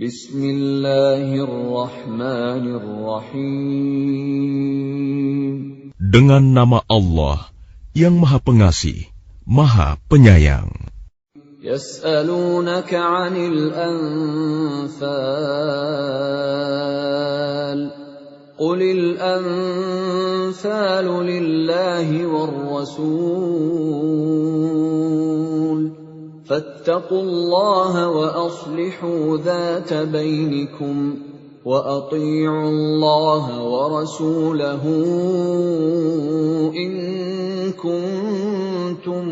Bismillahirrahmanirrahim. Dengan nama Allah yang Maha Pengasih, Maha Penyayang. Yas'alunaka 'anil anfal. Qulil anfalu lillahi war rasul. Fattaqullaha wa aslihu dhata bainikum. وَأَطِيعُوا اللَّهَ وَرَسُولَهُ إِن كُنتُم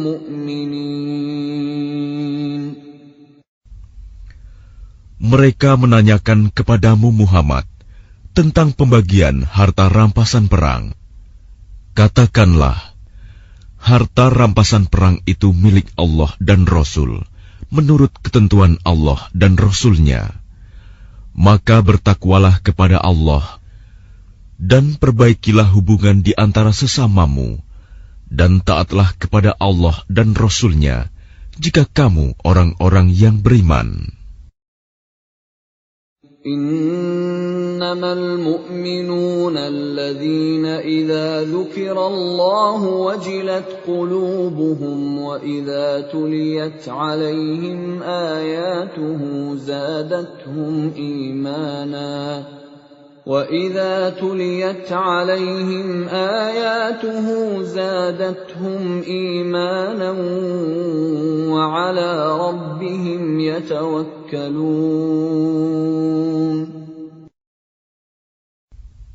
مُّؤْمِنِينَ. Mereka menanyakan kepadamu Muhammad tentang pembagian harta rampasan perang. Katakanlah, harta rampasan perang itu milik Allah dan Rasul, menurut ketentuan Allah dan Rasul-Nya. Maka bertakwalah kepada Allah, dan perbaikilah hubungan di antara sesamamu, dan taatlah kepada Allah dan Rasul-Nya, jika kamu orang-orang yang beriman. Innamal mu'minuna alladhina idza dzukirallahu wajilat qulubuhum wa idza tuliyat 'alaihim ayatuhu zadatuhum imana وَإِذَا تُلِيَتْ عَلَيْهِمْ آيَاتُهُ زَادَتْهُمْ إِيمَانًا وَعَلَى رَبِّهِمْ يَتَوَكَّلُونَ.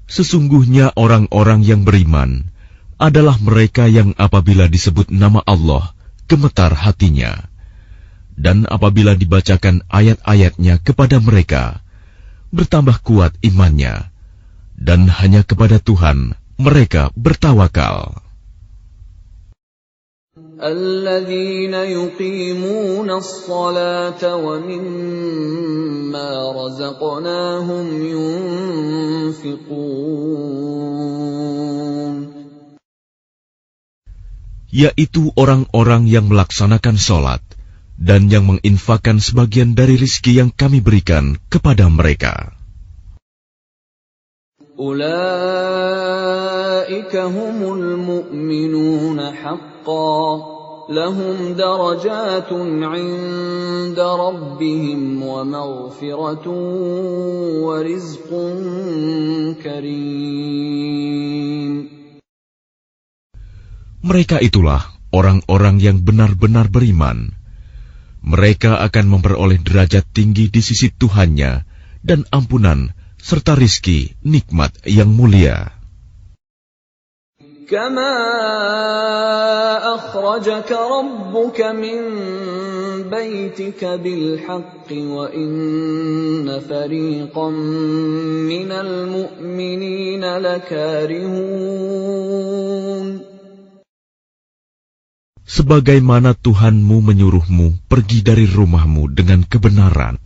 Sesungguhnya orang-orang yang beriman adalah mereka yang apabila disebut nama Allah, gemetar hatinya. Dan apabila dibacakan ayat-ayatnya kepada mereka, bertambah kuat imannya, dan hanya kepada Tuhan mereka bertawakal. Alladzina yuqimuna as-salata wa mimma razaqnahum yunfiqun. Yaitu orang-orang yang melaksanakan salat dan yang menginfakkan sebagian dari rizki yang kami berikan kepada mereka. Ulaika humul mu'minuna haqqan, lahum darajatun 'inda rabbihim wa maghfiratun wa rizqun karim. Mereka itulah orang-orang yang benar-benar beriman. Mereka akan memperoleh derajat tinggi di sisi Tuhannya dan ampunan serta rizki nikmat yang mulia. Kama akhrajaka rabbuka min baitika bil haqqi wa inna fariqan minal mu'minina lakarihun. Sebagaimana Tuhanmu menyuruhmu pergi dari rumahmu dengan kebenaran,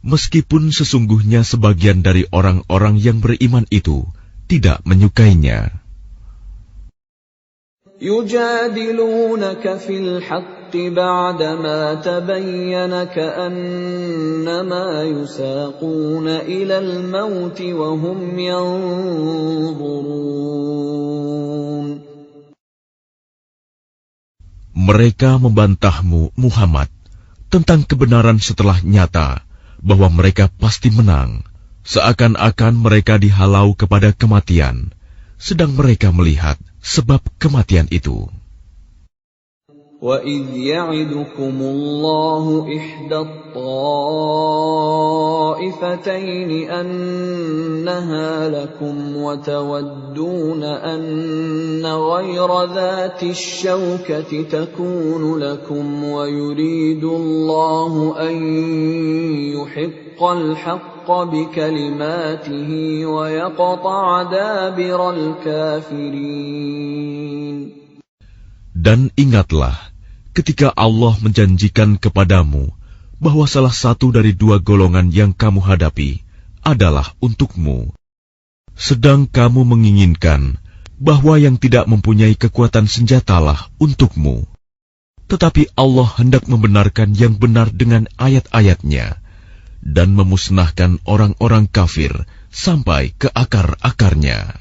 meskipun sesungguhnya sebagian dari orang-orang yang beriman itu tidak menyukainya. Yujadilunaka fil haqqi ba'dama tabayyana ka'annama yusaquna ilal mauti wa hum yanzurun. Mereka membantahmu, Muhammad, tentang kebenaran setelah nyata bahwa mereka pasti menang, seakan-akan mereka dihalau kepada kematian, sedang mereka melihat sebab kematian itu. وَإِذْ يَعِدُكُمُ اللَّهُ إِحْدَى الطَّائِفَتَيْنِ أَنَّهَا لَكُمْ وَتَوَدُّونَ أَنَّ غَيْرَ ذَاتِ الشَّوْكَةِ تَكُونُ لَكُمْ وَيُرِيدُ اللَّهُ أَن يُحِقَّ الْحَقَّ بِكَلِمَاتِهِ وَيَقْطَعَ دَابِرَ الْكَافِرِينَ. Dan ingatlah ketika Allah menjanjikan kepadamu bahwa salah satu dari dua golongan yang kamu hadapi adalah untukmu, sedang kamu menginginkan bahwa yang tidak mempunyai kekuatan senjatalah untukmu. Tetapi Allah hendak membenarkan yang benar dengan ayat-ayatnya, dan memusnahkan orang-orang kafir sampai ke akar-akarnya.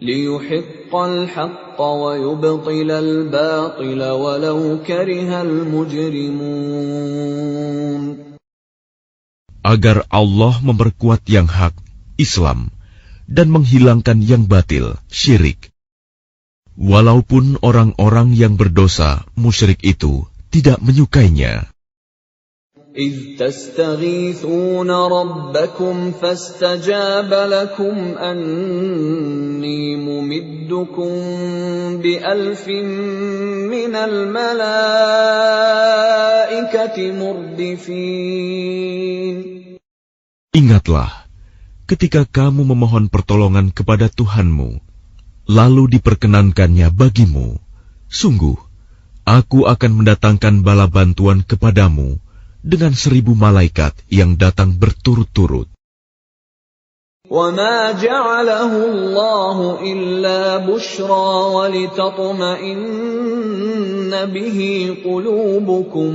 لِيُحِقَّ الْحَقَّ وَيُبْطِلَ الْبَاطِلَ وَلَوْ كَرِهَ الْمُجْرِمُونَ. Agar Allah memperkuat yang hak, Islam, dan menghilangkan yang batil, syirik. Walaupun orang-orang yang berdosa, musyrik itu, tidak menyukainya. إِذْ تَسْتَغِيثُونَ رَبَّكُمْ فَاسْتَجَابَ لَكُمْ أَنِّي مُمِدُّكُمْ بِأَلْفٍ مِّنَ الْمَلَائِكَةِ مُرْدِفِينَ. Ingatlah, ketika kamu memohon pertolongan kepada Tuhanmu, lalu diperkenankannya bagimu, sungguh, aku akan mendatangkan bala bantuan kepadamu dengan 1000 malaikat yang datang berturut-turut. وَمَا جَعَلَهُ اللَّهُ إِلَّا بُشْرَى وَلِتَطْمَئِنَّ بِهِ قُلُوبُكُمْ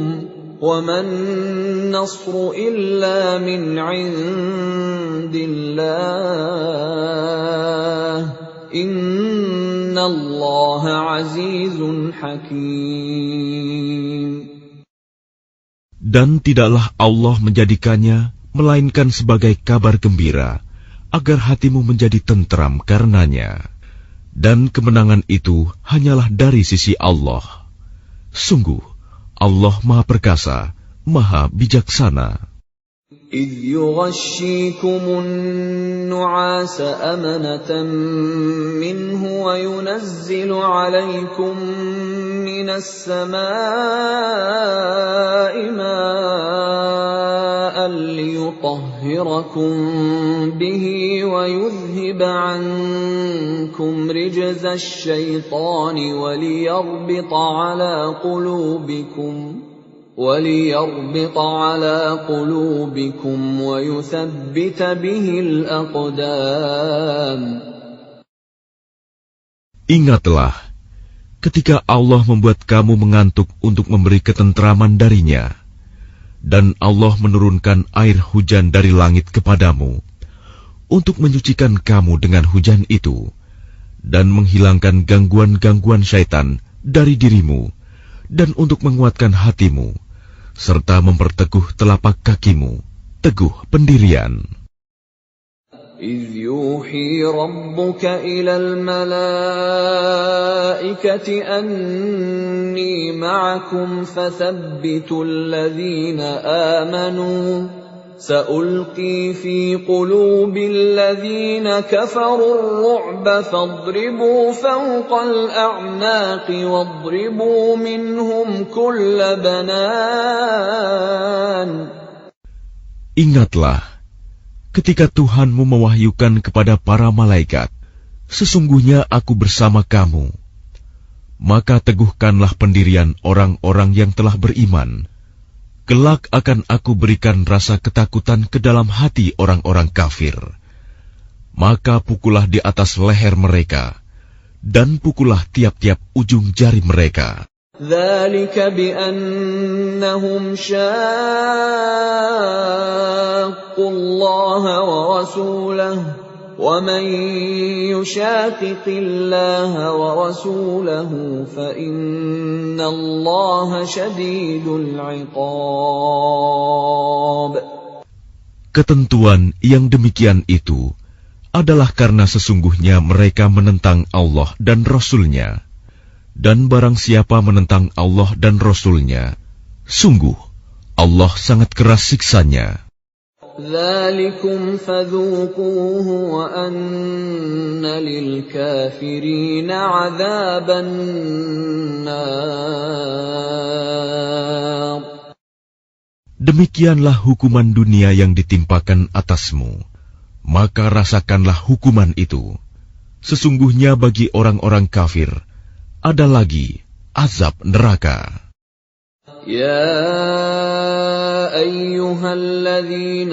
وَمَا النَّصْرُ إِلَّا مِنْ عِندِ اللَّهِ إِنَّ اللَّهَ عَزِيزٌ حَكِيمٌ. Dan tidaklah Allah menjadikannya melainkan sebagai kabar gembira, agar hatimu menjadi tentram karenanya. Dan kemenangan itu hanyalah dari sisi Allah. Sungguh, Allah Maha Perkasa, Maha Bijaksana. إِذْ يُغَشِّيكُمُ النُّعَاسَ أَمَنَةً مِّنْهُ وَيُنَزِّلُ عَلَيْكُم مِّنَ السَّمَاءِ مَاءً لِّيُطَهِّرَكُم بِهِ وَيُذْهِبَ عَنكُمْ رِجْزَ الشَّيْطَانِ وَلِيَرْبِطَ عَلَى قُلُوبِكُمْ وَيُثَبِّتَ بِهِ الْأَقْدَامَ. Ingatlah, ketika Allah membuat kamu mengantuk untuk memberi ketentraman darinya, dan Allah menurunkan air hujan dari langit kepadamu, untuk menyucikan kamu dengan hujan itu, dan menghilangkan gangguan-gangguan syaitan dari dirimu, dan untuk menguatkan hatimu, serta memperteguh telapak kakimu, teguh pendirian. إِذْ يُوحِي رَبُّكَ إِلَى الْمَلَائِكَةِ أَنِّي مَعَكُمْ فَثَبِّتُوا الَّذِينَ آمَنُوا سَأُلْقِي فِي قُلُوبِ الَّذِينَ كَفَرُوا الرُّعْبَ فَاضْرِبُوا فَوْقَ الْأَعْنَاقِ وَاضْرِبُوا مِنْهُمْ كُلَّ بَنَانٍ. Ingatlah, ketika Tuhanmu mewahyukan kepada para malaikat, sesungguhnya aku bersama kamu. Maka teguhkanlah pendirian orang-orang yang telah beriman. Kelak akan aku berikan rasa ketakutan ke dalam hati orang-orang kafir. Maka pukullah di atas leher mereka, dan pukullah tiap-tiap ujung jari mereka. ذَلِكَ بِأَنَّهُمْ شَاقُّوا اللَّهَ وَرَسُولَهُ وَمَن يُشَاقِقِ اللَّهَ وَرَسُولَهُ فَإِنَّ اللَّهَ شَدِيدُ الْعِقَابِ. Ketentuan yang demikian itu adalah karena sesungguhnya mereka menentang Allah dan Rasul-Nya. Dan barang siapa menentang Allah dan Rasul-Nya, sungguh Allah sangat keras siksanya. ذَلِكُمْ فَذُوقُوهُ وَأَنَّ لِلْكَافِرِينَ عَذَابَ النَّارِ. Demikianlah hukuman dunia yang ditimpakan atasmu, maka rasakanlah hukuman itu. Sesungguhnya bagi orang-orang kafir ada lagi azab neraka. يَا أَيُّهَا الَّذِينَ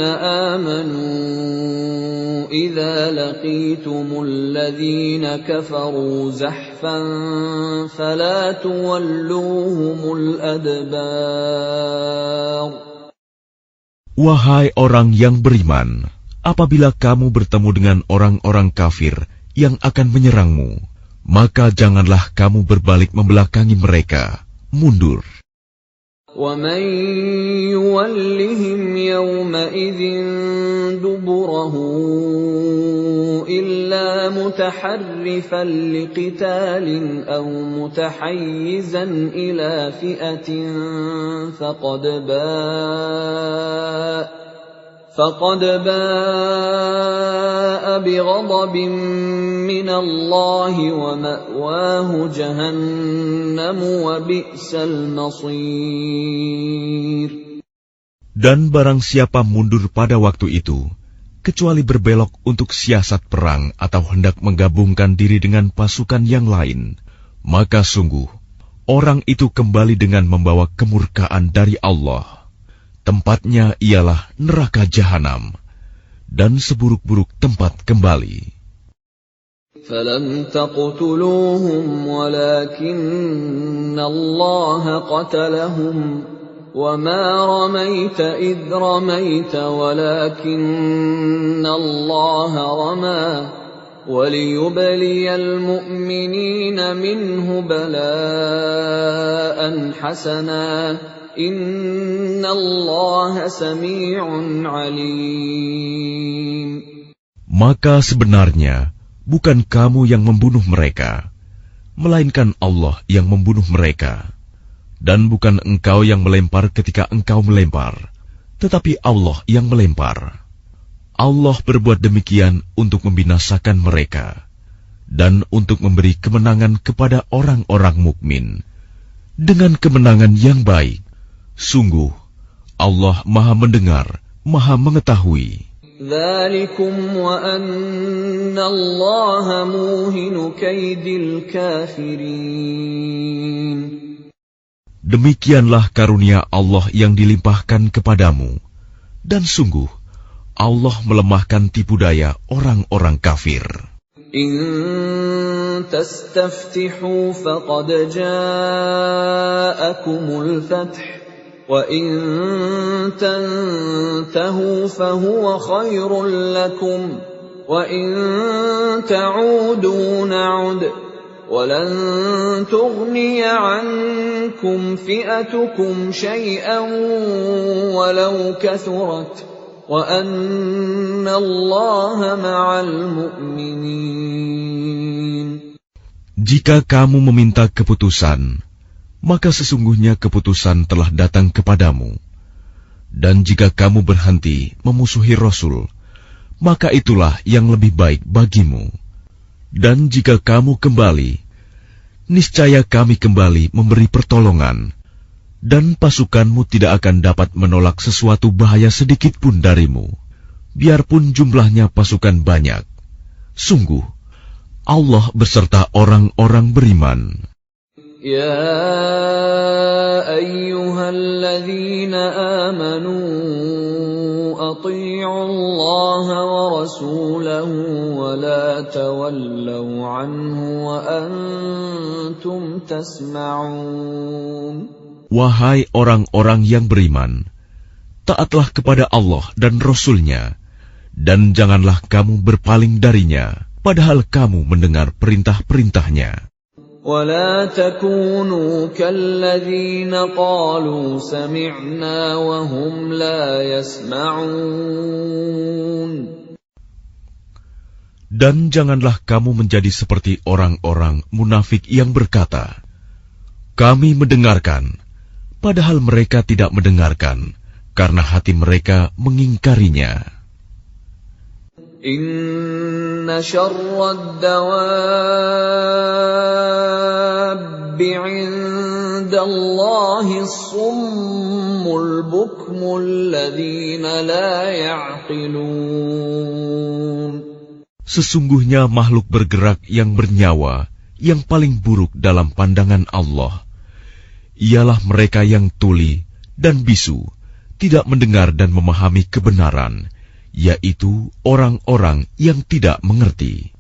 آمَنُوا إِذَا لَقِيتُمُ الَّذِينَ كَفَرُوا زَحْفًا فَلَا تُوَلُّوهُمُ الْأَدْبَارَ. Wahai orang yang beriman, apabila kamu bertemu dengan orang-orang kafir yang akan menyerangmu, maka janganlah kamu berbalik membelakangi mereka, mundur. وَمَن يُوَلِّهِمْ يَوْمَئِذٍ دُبُرَهُ إِلَّا مُتَحَرِّفًا لِقِتَالٍ أَوْ مُتَحَيِّزًا إِلَى فِئَةٍ فَقَدْ بَاءَ بِغَضَبٍ مِّنَ اللَّهِ وَمَأْوَاهُ جَهَنَّمُ وَبِئْسَ الْمَصِيرُ. Dan barang siapa mundur pada waktu itu, kecuali berbelok untuk siasat perang atau hendak menggabungkan diri dengan pasukan yang lain, maka sungguh, orang itu kembali dengan membawa kemurkaan dari Allah. Tempatnya ialah neraka jahanam, dan seburuk-buruk tempat kembali. فَلَمْ تَقْتُلُوهُمْ وَلَكِنَّ اللَّهَ قَتَلَهُمْ وَمَا رَمَيْتَ إِذْ رَمَيْتَ وَلَكِنَّ اللَّهَ رَمَى وَلِيُبْلِيَ الْمُؤْمِنِينَ مِنْهُ بَلَاءً حَسَنًا Inna Allah sami'un alim. Maka sebenarnya bukan kamu yang membunuh mereka, melainkan Allah yang membunuh mereka. Dan bukan engkau yang melempar ketika engkau melempar, tetapi Allah yang melempar. Allah berbuat demikian untuk membinasakan mereka dan untuk memberi kemenangan kepada orang-orang mukmin dengan kemenangan yang baik. Sungguh, Allah Maha Mendengar, Maha Mengetahui. Dzalikum wa anna Allaha muhinu kaidil kafirin. Demikianlah karunia Allah yang dilimpahkan kepadamu, dan sungguh, Allah melemahkan tipu daya orang-orang kafir. In tastaftihu faqad ja'akumul fath. وَإِن تَنْتَهُوا فَهُوَ خَيْرٌ لَكُمْ وَإِن تَعُودُوا نَعُدْ وَلَنْ تُغْنِيَ عَنْكُمْ فِئَتُكُمْ شَيْئًا وَلَوْ كَثُرَتْ وَأَنَّ اللَّهَ مَعَ الْمُؤْمِنِينَ. Jika kamu meminta keputusan, maka sesungguhnya keputusan telah datang kepadamu. Dan jika kamu berhenti memusuhi Rasul, maka itulah yang lebih baik bagimu. Dan jika kamu kembali, niscaya kami kembali memberi pertolongan, dan pasukanmu tidak akan dapat menolak sesuatu bahaya sedikit pun darimu, biarpun jumlahnya pasukan banyak. Sungguh, Allah beserta orang-orang beriman. يا أيها الذين آمنوا أطيعوا الله ورسوله ولا تولوا عنه وأنتم تسمعون. Wahai orang-orang yang beriman, taatlah kepada Allah dan Rasul-Nya, dan janganlah kamu berpaling darinya, padahal kamu mendengar perintah-perintahnya. ولا تكونوا كالذين قالوا سمعنا وهم لا يسمعون. Dan janganlah kamu menjadi seperti orang-orang munafik yang berkata, kami mendengarkan, padahal mereka tidak mendengarkan, karena hati mereka mengingkarinya. Inna syarrad dawabbi 'indallahi as-summul bukmul ladzina la ya'qilun. Sesungguhnya makhluk bergerak yang bernyawa yang paling buruk dalam pandangan Allah ialah mereka yang tuli dan bisu, tidak mendengar dan memahami kebenaran, yaitu orang-orang yang tidak mengerti.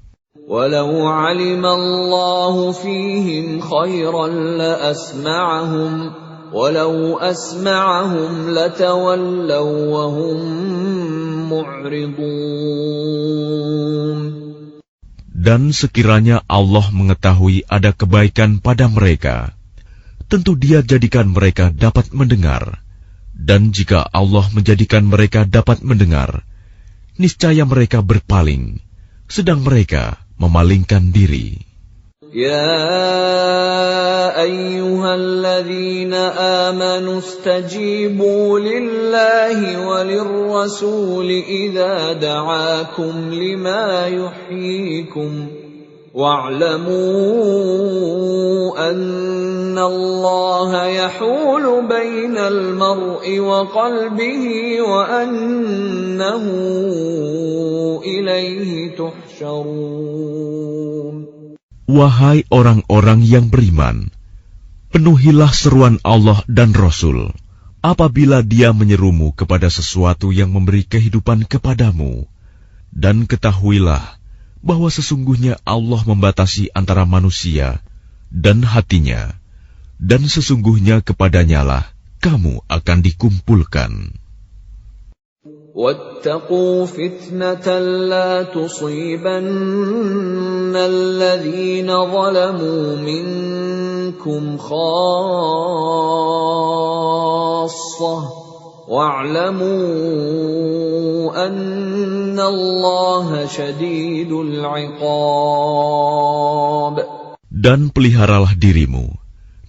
Walau 'alima Allahu fihim khairan la asma'ahum ولو أسمعهم لتولوا وهم معرضون. Dan sekiranya Allah mengetahui ada kebaikan pada mereka, tentu Dia jadikan mereka dapat mendengar. Dan jika Allah menjadikan mereka dapat mendengar, niscaya mereka berpaling, sedang mereka memalingkan diri. Ya ayyuhalladzina amanu istajibu lillahi walirrasuli idza da'akum lima yuhyikum wa'lamu anna Allaha yahulu bainal mar'i wa qalbihi wa annahu ilaihi tuhsyarun. Wahai orang-orang yang beriman, penuhilah seruan Allah dan Rasul apabila Dia menyerumu kepada sesuatu yang memberi kehidupan kepadamu. Dan ketahuilah bahwa sesungguhnya Allah membatasi antara manusia dan hatinya, dan sesungguhnya kepadanyalah kamu akan dikumpulkan. وَاتَّقُوا فِتْنَةً لَا تُصِيبَنَّ الَّذِينَ ظَلَمُوا مِنكُمْ خَاصَّةً وَاعْلَمُوا أَنَّ اللَّهَ شَدِيدُ الْعِقَابِ. Dan peliharalah dirimu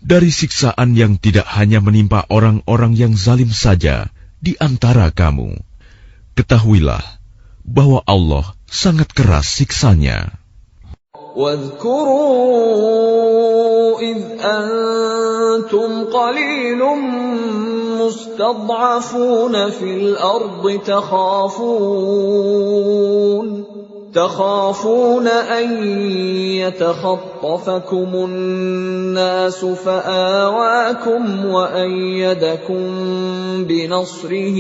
dari siksaan yang tidak hanya menimpa orang-orang yang zalim saja di antara kamu. Ketahuilah bahwa Allah sangat keras siksanya. واذكروا إذ أنتم قليل مستضعفون في الأرض تخافون أن يتخطفكم الناس فآواكم وأيدكم بنصره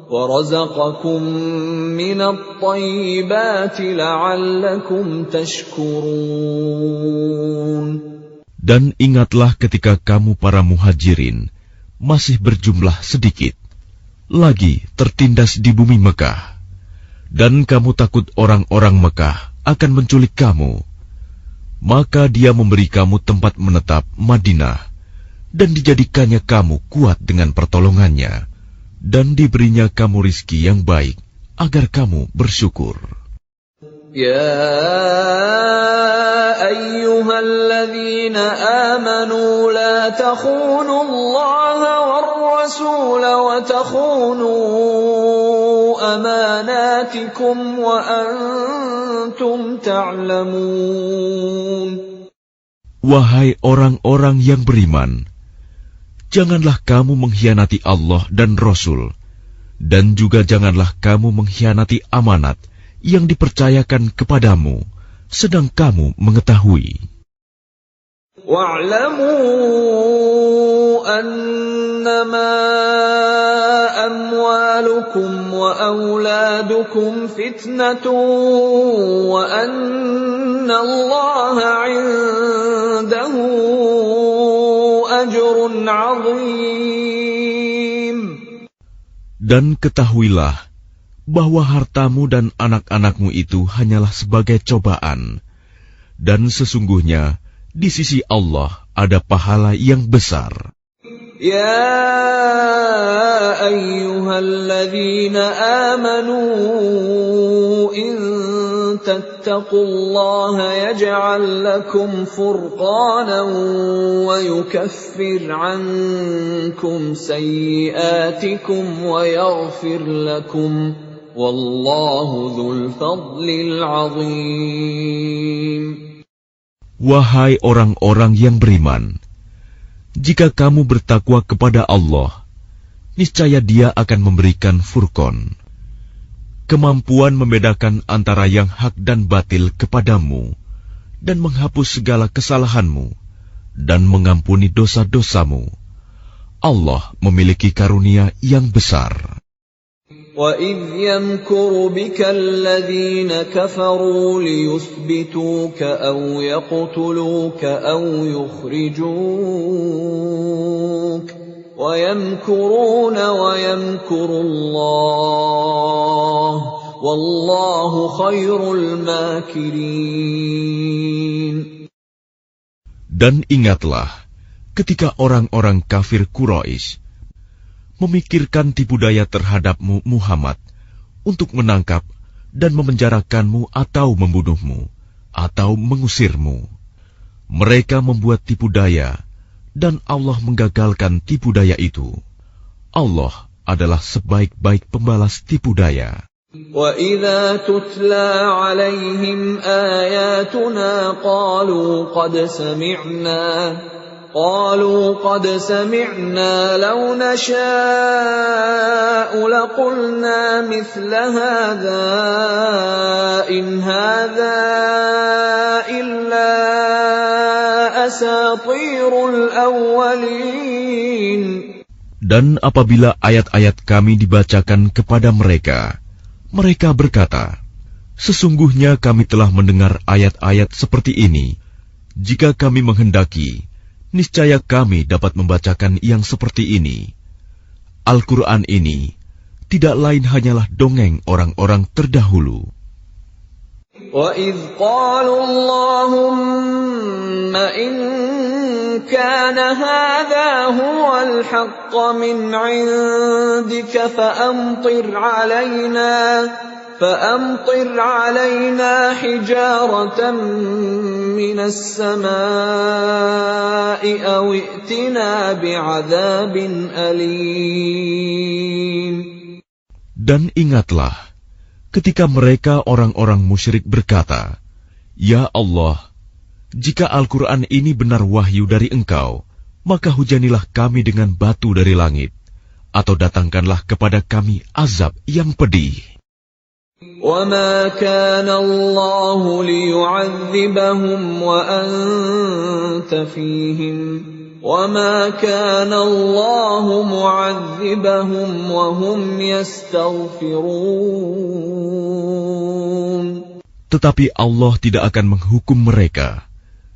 ورزقكم من الطيبات لعلكم تشكرون. Dan ingatlah ketika kamu para muhajirin masih berjumlah sedikit, lagi tertindas di bumi Mekah, dan kamu takut orang-orang Mekah akan menculik kamu, maka Dia memberi kamu tempat menetap Madinah, dan dijadikannya kamu kuat dengan pertolongannya, dan diberinya kamu rizki yang baik, agar kamu bersyukur. Ya ayyuhalladzina amanu la takhunu Allaha war rasul wa takhunu amanatikum wa antum ta'lamun. Wahai orang-orang yang beriman, janganlah kamu mengkhianati Allah dan Rasul, dan juga janganlah kamu mengkhianati amanat yang dipercayakan kepadamu, sedang kamu mengetahui. Wa'lamu annama amwalukum wa auladukum fitnatun wa anna Allaha 'indahu ajrun 'azim. Dan ketahuilah bahwa hartamu dan anak-anakmu itu hanyalah sebagai cobaan, dan sesungguhnya di sisi Allah ada pahala yang besar. Ya ayyuhalladzina amanu in tattaqullaha yaj'al lakum furqanan wa yukaffir 'ankum sayyi'atikum wa yaghfir lakum wallahu dzul fadlil 'adzim. Wahai orang-orang yang beriman, jika kamu bertakwa kepada Allah, niscaya Dia akan memberikan furqan, kemampuan membedakan antara yang hak dan batil kepadamu, dan menghapus segala kesalahanmu, dan mengampuni dosa-dosamu. Allah memiliki karunia yang besar. وَإِذْ يَمْكُرُ بِكَ الَّذِينَ كَفَرُوا لِيُثْبِتُوكَ أَوْ يَقْتُلُوكَ أَوْ يُخْرِجُوكَ وَيَمْكُرُونَ وَيَمْكُرُ اللَّهُ وَاللَّهُ خَيْرُ الْمَاكِرِينَ. Dan ingatlah ketika orang-orang kafir Quraisy memikirkan tipu daya terhadapmu Muhammad untuk menangkap dan memenjarakanmu atau membunuhmu atau mengusirmu. Mereka membuat tipu daya dan Allah menggagalkan tipu daya itu. Allah adalah sebaik-baik pembalas tipu daya. وَإِذَا تُتْلَى عَلَيْهِمْ آيَاتُنَا قالوا قد سمعنا لو نشاء لقلنا مثل هذا إن هذا إلا أساطير الأولين. Dan apabila ayat-ayat kami dibacakan kepada mereka, mereka berkata, sesungguhnya kami telah mendengar ayat-ayat seperti ini. Jika kami menghendaki, niscaya kami dapat membacakan yang seperti ini. Al-Quran ini tidak lain hanyalah dongeng orang-orang terdahulu. وَإِذْ قَالُوا اللَّهُمَّ إِنْ كَانَ هَذَا هُوَ الْحَقَّ مِنْ عِنْدِكَ فَأَمْطِرْ عَلَيْنَا حِجَارَةً مِنَ السَّمَاءِ أَوْ ائْتِنَا بِعَذَابٍ أَلِيمٍ. Dan ingatlah ketika mereka orang-orang musyrik berkata, Ya Allah, jika Al-Quran ini benar wahyu dari Engkau, maka hujanilah kami dengan batu dari langit, atau datangkanlah kepada kami azab yang pedih. وَمَا كَانَ اللَّهُ لِيُعَذِّبَهُمْ وَأَنْتَ فِيهِمْ وَمَا كَانَ اللَّهُ مُعَذِّبَهُمْ وَهُمْ يَسْتَغْفِرُونَ. Tetapi Allah tidak akan menghukum mereka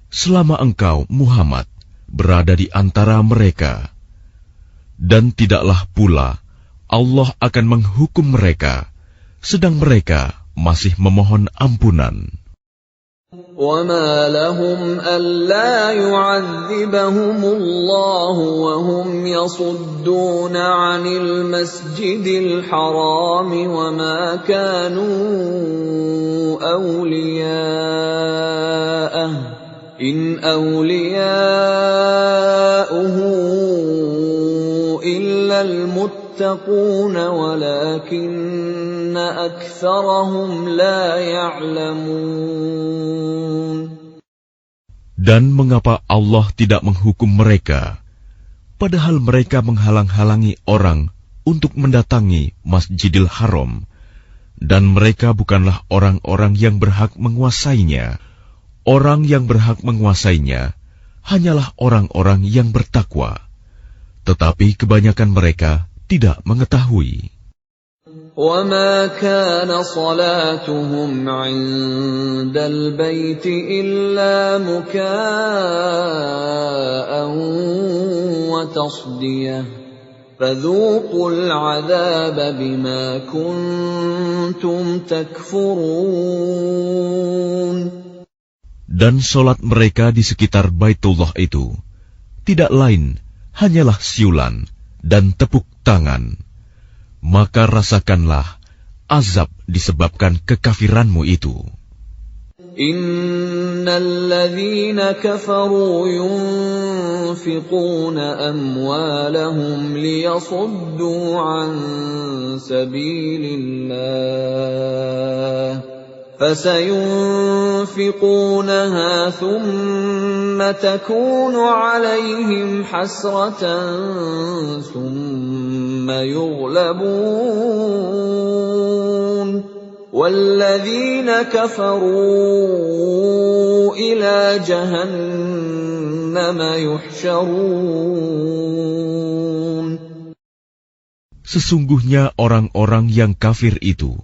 selama engkau, Muhammad, berada di antara mereka. Dan tidaklah pula Allah akan menghukum mereka sedang mereka masih memohon ampunan. وَمَا لَهُمْ أَلَّا يُعَذِّبَهُمُ اللَّهُ وَهُمْ يَصُدُّونَ عَنِ الْمَسْجِدِ الْحَرَامِ وَمَا كَانُوا أَوْلِيَاءَهُ إِنْ أَوْلِيَاؤُهُ إِلَّا الْمُتَّقُونَ وَلَكِنَّ أَكْثَرَهُمْ لَا يَعْلَمُونَ. Dan mengapa Allah tidak menghukum mereka, padahal mereka menghalang-halangi orang untuk mendatangi Masjidil Haram, dan mereka bukanlah orang-orang yang berhak menguasainya. Orang yang berhak menguasainya hanyalah orang-orang yang bertakwa. Tetapi kebanyakan mereka tidak mengetahui. وَمَا كَانَ صَلَاتُهُمْ عِندَ الْبَيْتِ إِلَّا مُكَاءً وَتَصْدِيَةً فَذُوقُوا الْعَذَابَ بِمَا كُنتُمْ تَكْفُرُونَ. Dan solat mereka di sekitar Baitullah itu tidak lain hanyalah siulan dan tepuk tangan. Maka rasakanlah azab disebabkan kekafiranmu itu. Innal ladzina kafaru yunfiquna amwalahum liyasuddu an sabilillah فسينفقونها ثم تكون عليهم حسرة ثم يغلبون والذين كفروا إلى جهنم يحشرون. Sesungguhnya orang-orang yang kafir itu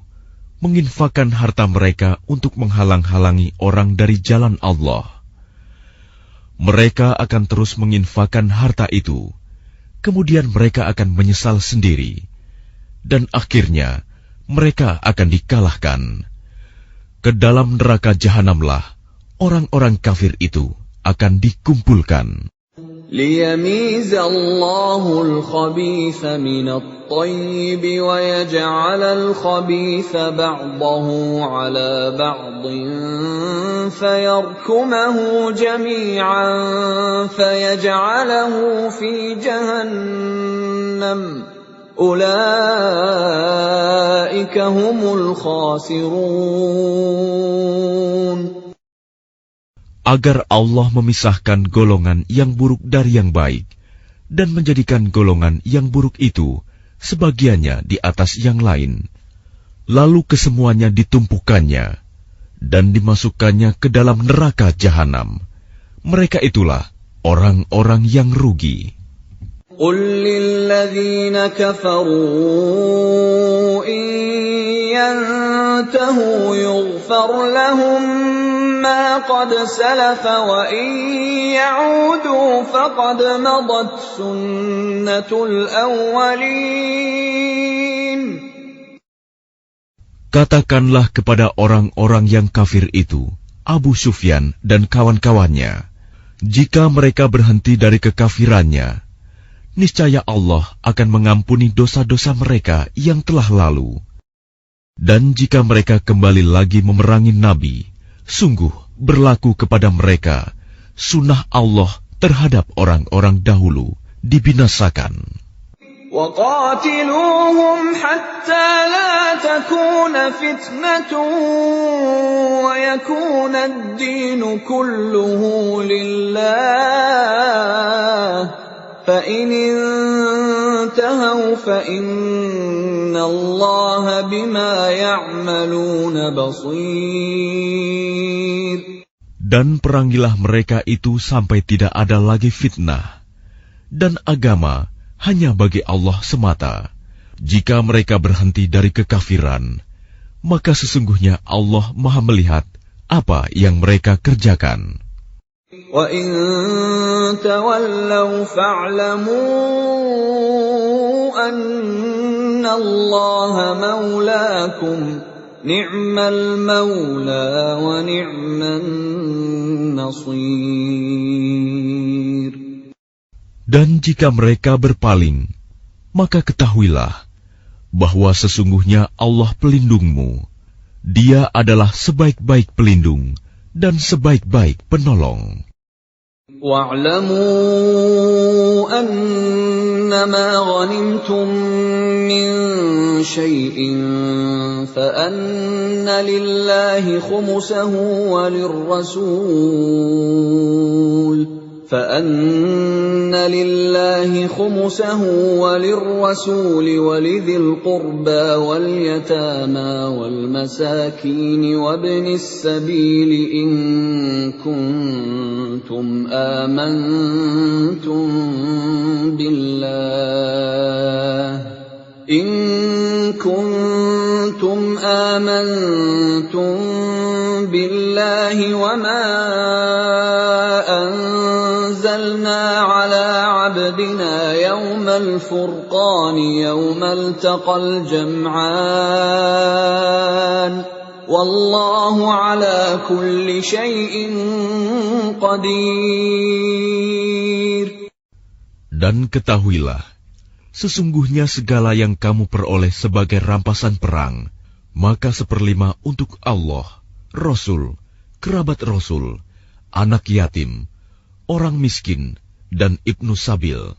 menginfakkan harta mereka untuk menghalang-halangi orang dari jalan Allah. Mereka akan terus menginfakkan harta itu, kemudian mereka akan menyesal sendiri, dan akhirnya mereka akan dikalahkan. Ke dalam neraka jahanamlah orang-orang kafir itu akan dikumpulkan. ليميز الله الخبيث من الطيب ويجعل الخبيث بعضه على بعض فيركمه جميعا فيجعله في جهنم أولئك هم الخاسرون. Agar Allah memisahkan golongan yang buruk dari yang baik, dan menjadikan golongan yang buruk itu sebagiannya di atas yang lain, lalu kesemuanya ditumpukannya dan dimasukkannya ke dalam neraka jahanam. Mereka itulah orang-orang yang rugi. قل للذين كفروا إن ينتهوا يغفر لهم ما قد سلف وإن يعودوا فقد مضت سنة الأولين. Katakanlah kepada orang-orang yang kafir itu, Abu Sufyan dan kawan-kawannya, jika mereka berhenti dari kekafirannya, niscaya Allah akan mengampuni dosa-dosa mereka yang telah lalu. Dan jika mereka kembali lagi memerangi Nabi, sungguh berlaku kepada mereka sunnah Allah terhadap orang-orang dahulu dibinasakan. وَقَاتِلُوهُمْ حَتَّى لَا تَكُونَ فِتْنَةٌ وَيَكُونَ الدِّينُ كُلُّهُ لِلَّهِ فَإِنِ انتهوا فَإِنَّ اللَّهَ بِمَا يَعْمَلُونَ بَصِيرٌ. Dan perangilah mereka itu sampai tidak ada lagi fitnah, dan agama hanya bagi Allah semata. Jika mereka berhenti dari kekafiran, maka sesungguhnya Allah Maha melihat apa yang mereka kerjakan. وَإِن تَوَلَّوْا فَاعْلَمُوا أَنَّ اللَّهَ مَوْلَاكُمْ نِعْمَ الْمَوْلَى وَنِعْمَ النَّصِيرُ. Dan jika mereka berpaling, maka ketahuilah bahwa sesungguhnya Allah pelindungmu. Dia adalah sebaik-baik pelindung dan sebaik-baik penolong. وَاعْلَمُوا أَنَّمَا غَنِمْتُم مِّن شَيْءٍ فَأَنَّ لِلَّهِ خُمُسَهُ وَلِلرَّسُولِ وَلِذِي الْقُرْبَى وَالْيَتَامَى وَالْمَسَاكِينِ وَابْنِ السَّبِيلِ إِن كُنتُمْ آمنتم بالله وما أنزلنا على عبدنا يوم الفرقان يوم التقى الجمعان والله على كل شيء قدير. Dan ketahuilah, sesungguhnya segala yang kamu peroleh sebagai rampasan perang, maka 1/5 untuk Allah, Rasul, kerabat Rasul, anak yatim, orang miskin, dan ibnu sabil.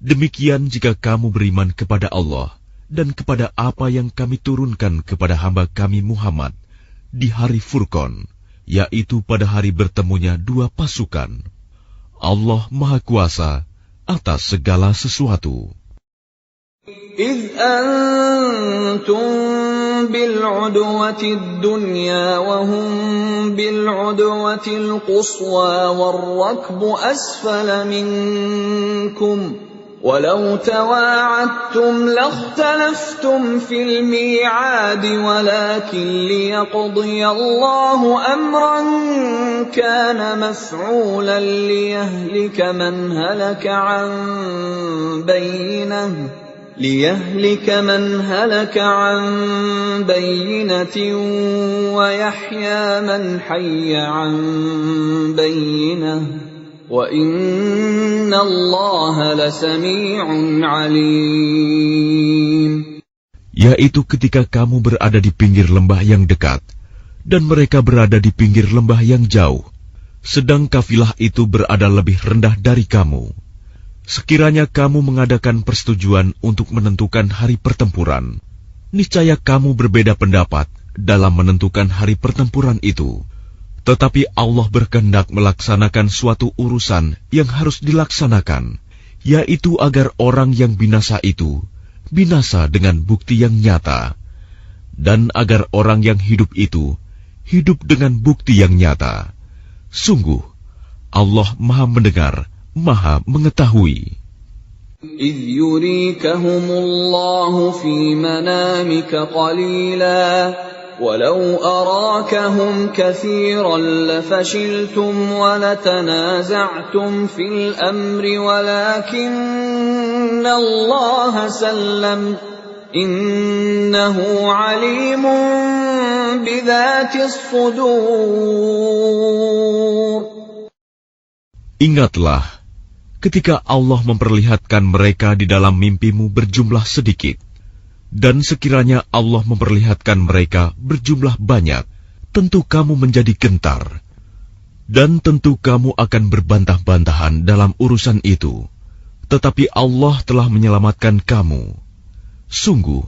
Demikian jika kamu beriman kepada Allah dan kepada apa yang kami turunkan kepada hamba kami Muhammad di hari Furqan, yaitu pada hari bertemunya dua pasukan. Allah Maha Kuasa atas segala sesuatu. إِذْ أَنْتُمْ بِالْعُدْوَةِ الدُّنْيَا وَهُمْ بِالْعُدْوَةِ الْقُصْوَى وَالرَّكْبُ أَسْفَلَ مِنْكُمْ ولو تواعدتم لاختلفتم في الميعاد ولكن ليقضي الله أمرا كان مفعولا ليهلك من هلك عن بينة ويحيى من حي عن بينة وَإِنَّ اللَّهَ لَسَمِيعٌ عَلِيمٌ. Yaitu ketika kamu berada di pinggir lembah yang dekat, dan mereka berada di pinggir lembah yang jauh, sedang kafilah itu berada lebih rendah dari kamu. Sekiranya kamu mengadakan persetujuan untuk menentukan hari pertempuran, niscaya kamu berbeda pendapat dalam menentukan hari pertempuran itu. Tetapi Allah berkehendak melaksanakan suatu urusan yang harus dilaksanakan, yaitu agar orang yang binasa itu binasa dengan bukti yang nyata, dan agar orang yang hidup itu hidup dengan bukti yang nyata. Sungguh, Allah Maha Mendengar, Maha Mengetahui. إِذْ يُرِيكَهُمُ اللَّهُ فِي مَنَامِكَ قَلِيلًا وَلَوْ أَرَاكَهُمْ كَثِيرًا لَفَشِلْتُمْ وَلَتَنَازَعْتُمْ فِي الْأَمْرِ وَلَكِنَّ اللَّهَ سَلَّمَ إِنَّهُ عَلِيمٌ بِذَاتِ الصُّدُورِ. Ingatlah ketika Allah memperlihatkan mereka di dalam mimpimu berjumlah sedikit. Dan sekiranya Allah memperlihatkan mereka berjumlah banyak, tentu kamu menjadi gentar. Dan tentu kamu akan berbantah-bantahan dalam urusan itu. Tetapi Allah telah menyelamatkan kamu. Sungguh,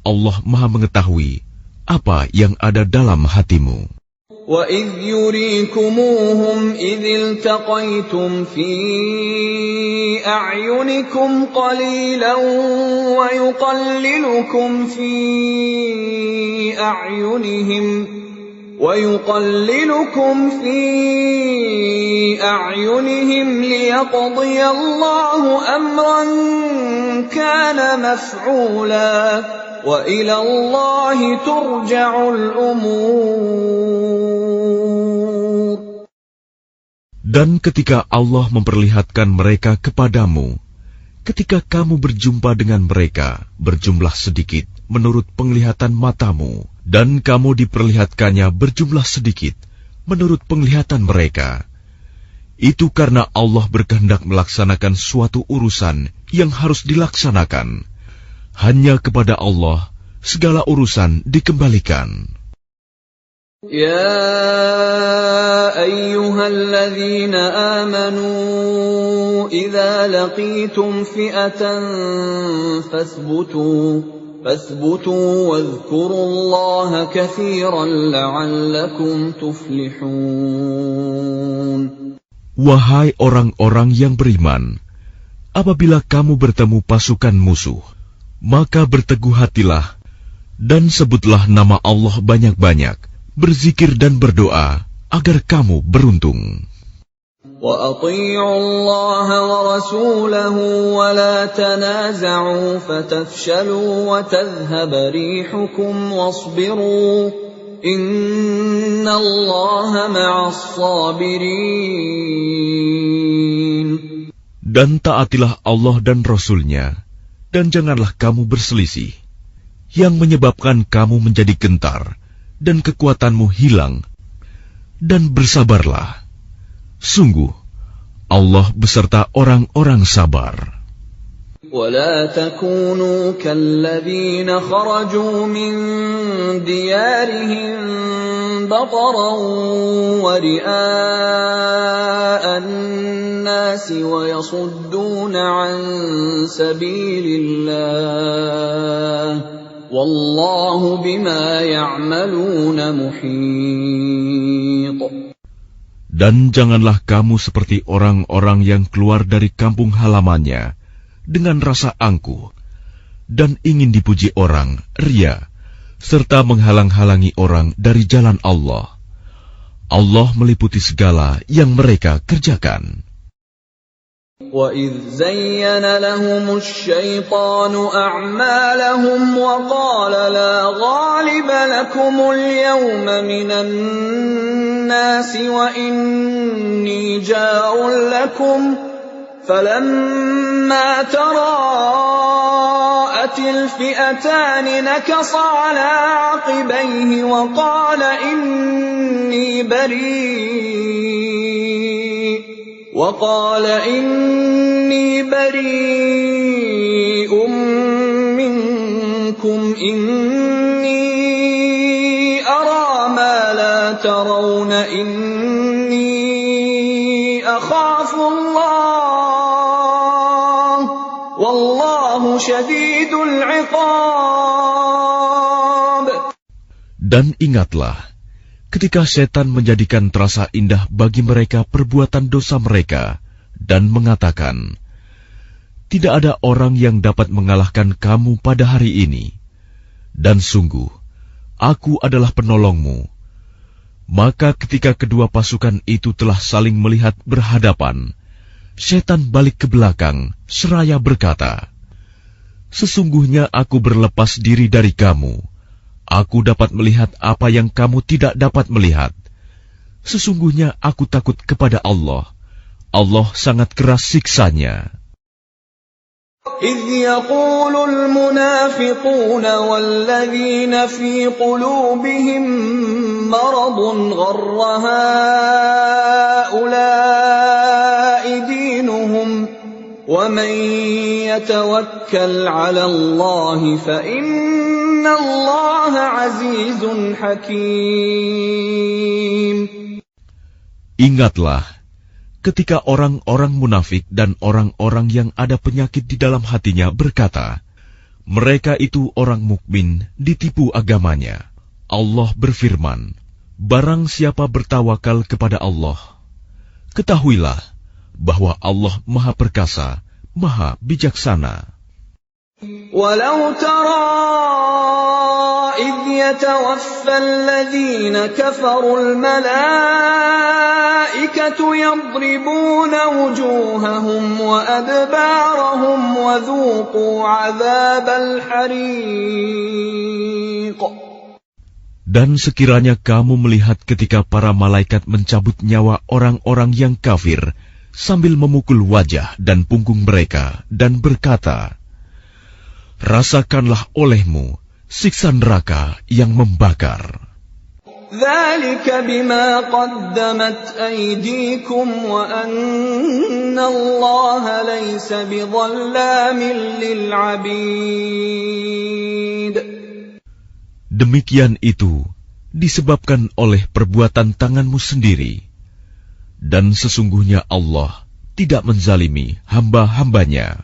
Allah Maha Mengetahui apa yang ada dalam hatimu. وَإِذْ يُرِيكُمُوهُمْ إِذِ الْتَقَيْتُمْ فِي أَعْيُنِكُمْ قَلِيلًا وَيُقَلِّلُكُمْ فِي أَعْيُنِهِمْ لِيَقْضِيَ اللَّهُ أَمْرًا كَانَ مَفْعُولًا وَإِلَى اللَّهِ تُرْجَعُ الْأُمُورُ. Dan ketika Allah memperlihatkan mereka kepadamu, ketika kamu berjumpa dengan mereka berjumlah sedikit menurut penglihatan matamu, dan kamu diperlihatkannya berjumlah sedikit menurut penglihatan mereka, itu karena Allah berkehendak melaksanakan suatu urusan yang harus dilaksanakan. Hanya kepada Allah segala urusan dikembalikan. يا أيها الذين آمنوا إذا لقيتم فئة فاثبتوا واذكروا الله كثيرا لعلكم تفلحون. Wahai orang-orang yang beriman, apabila kamu bertemu pasukan musuh, maka berteguh hatilah dan sebutlah nama Allah banyak-banyak. Berzikir dan berdoa agar kamu beruntung. وَأَطِيعُوا اللَّهَ وَرَسُولَهُ وَلَا تَنَازَعُوا فَتَفْشَلُوا وَتَذْهَبَ رِيحُكُمْ وَاصْبِرُوا إِنَّ اللَّهَ مَعَ الصَّابِرِينَ. Dan taatilah Allah dan Rasul-Nya, dan janganlah kamu berselisih, yang menyebabkan kamu menjadi gentar dan kekuatanmu hilang, dan bersabarlah. Sungguh, Allah beserta orang-orang sabar. وَلَا تَكُونُوا كَالَّذِينَ خَرَجُوا مِنْ دِيَارِهِمْ بَطَرًا وَرِئَاءَ النَّاسِ وَيَصُدُّونَ عَنْ سَبِيلِ اللَّهِ Wallahu bima ya'maluna muhit. Dan janganlah kamu seperti orang-orang yang keluar dari kampung halamannya dengan rasa angkuh dan ingin dipuji orang, ria, serta menghalang-halangi orang dari jalan Allah. Allah meliputi segala yang mereka kerjakan. وَإِذْ زَيَّنَ لَهُمُ الشَّيْطَانُ أَعْمَالَهُمْ وَقَالَ لَا غَالِبَ لَكُمُ الْيَوْمَ مِنَ النَّاسِ وَإِنِّي جَارٌ لَكُمْ فَلَمَّا تَرَاءَتِ الْفِئَتَانِ نَكَصَ عَلَى عَقِبَيْهِ وَقَالَ إِنِّي بَرِيءٌ مِّنكُمْ إِنِّي أَرَىٰ مَا لَا تَرَوْنَ إِنِّي أَخَافُ اللَّهَ وَاللَّهُ شَدِيدُ الْعِقَابِ. Dan ingatlah, ketika setan menjadikan terasa indah bagi mereka perbuatan dosa mereka dan mengatakan, tidak ada orang yang dapat mengalahkan kamu pada hari ini. Dan sungguh, aku adalah penolongmu. Maka ketika kedua pasukan itu telah saling melihat berhadapan, setan balik ke belakang seraya berkata, sesungguhnya aku berlepas diri dari kamu. Aku dapat melihat apa yang kamu tidak dapat melihat. Sesungguhnya aku takut kepada Allah. Allah sangat keras siksanya. إِذْ يَقُولُ الْمُنَافِقُونَ وَالَّذِينَ فِي قُلُوبِهِم مَّرَضٌ غَرَّ هَٰؤُلَاءِ دِينُهُمْ وَمَن يَتَوَكَّلْ عَلَى اللَّهِ فَإِنَّ اللَّهَ عَزِيزٌ حَكِيمٌ. Ingatlah ketika orang-orang munafik dan orang-orang yang ada penyakit di dalam hatinya berkata, mereka itu orang mukmin ditipu agamanya. Allah berfirman, barang siapa bertawakal kepada Allah, ketahuilah bahwa Allah Maha Perkasa, Maha Bijaksana. Walau tara idh yatawaffa alladhina kafaru al-malaikatu yadribuna wujuhahum wa adbarahum wa dhuqu 'adzabal hariq. Dan sekiranya kamu melihat ketika para malaikat mencabut nyawa orang-orang yang kafir sambil memukul wajah dan punggung mereka dan berkata, rasakanlah olehmu siksa neraka yang membakar. Dzalika bima qaddamat aydikum wa anna Allaha laysa bidhallamin lil 'abid. Demikian itu disebabkan oleh perbuatan tanganmu sendiri, dan sesungguhnya Allah tidak menzalimi hamba-hambanya.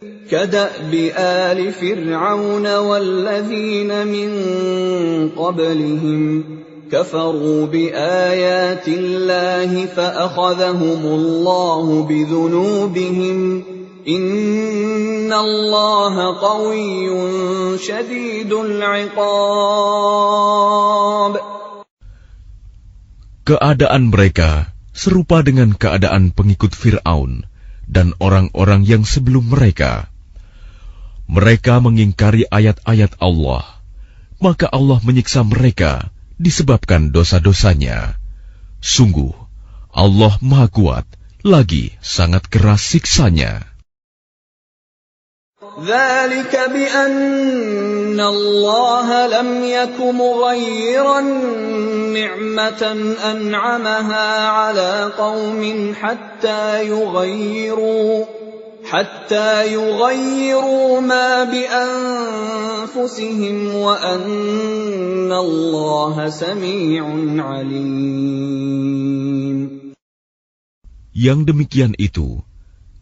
كَدَأْبِ آلِ فِرْعَوْنَ وَالَّذِينَ مِن قَبْلِهِمْ كَفَرُوا بِآيَاتِ اللَّهِ فَأَخَذَهُمُ اللَّهُ بِذُنُوبِهِمْ إِنَّ اللَّهَ قَوِيٌّ شَدِيدُ الْعِقَابِ. Keadaan mereka serupa dengan keadaan pengikut Fir'aun dan orang-orang yang sebelum mereka. Mereka mengingkari ayat-ayat Allah, maka Allah menyiksa mereka disebabkan dosa-dosanya. Sungguh, Allah Maha Kuat, lagi sangat keras siksanya. ذَلِكَ بِأَنَّ اللَّهَ لَمْ يَكُ مُغَيِّرًا نِعْمَةً أَنْعَمَهَا عَلَى قَوْمٍ حَتَّى يُغَيِّرُوا مَا بِأَنفُسِهِمْ وَأَنَّ اللَّهَ سَمِيعٌ عَلِيمٌ. Yang demikian itu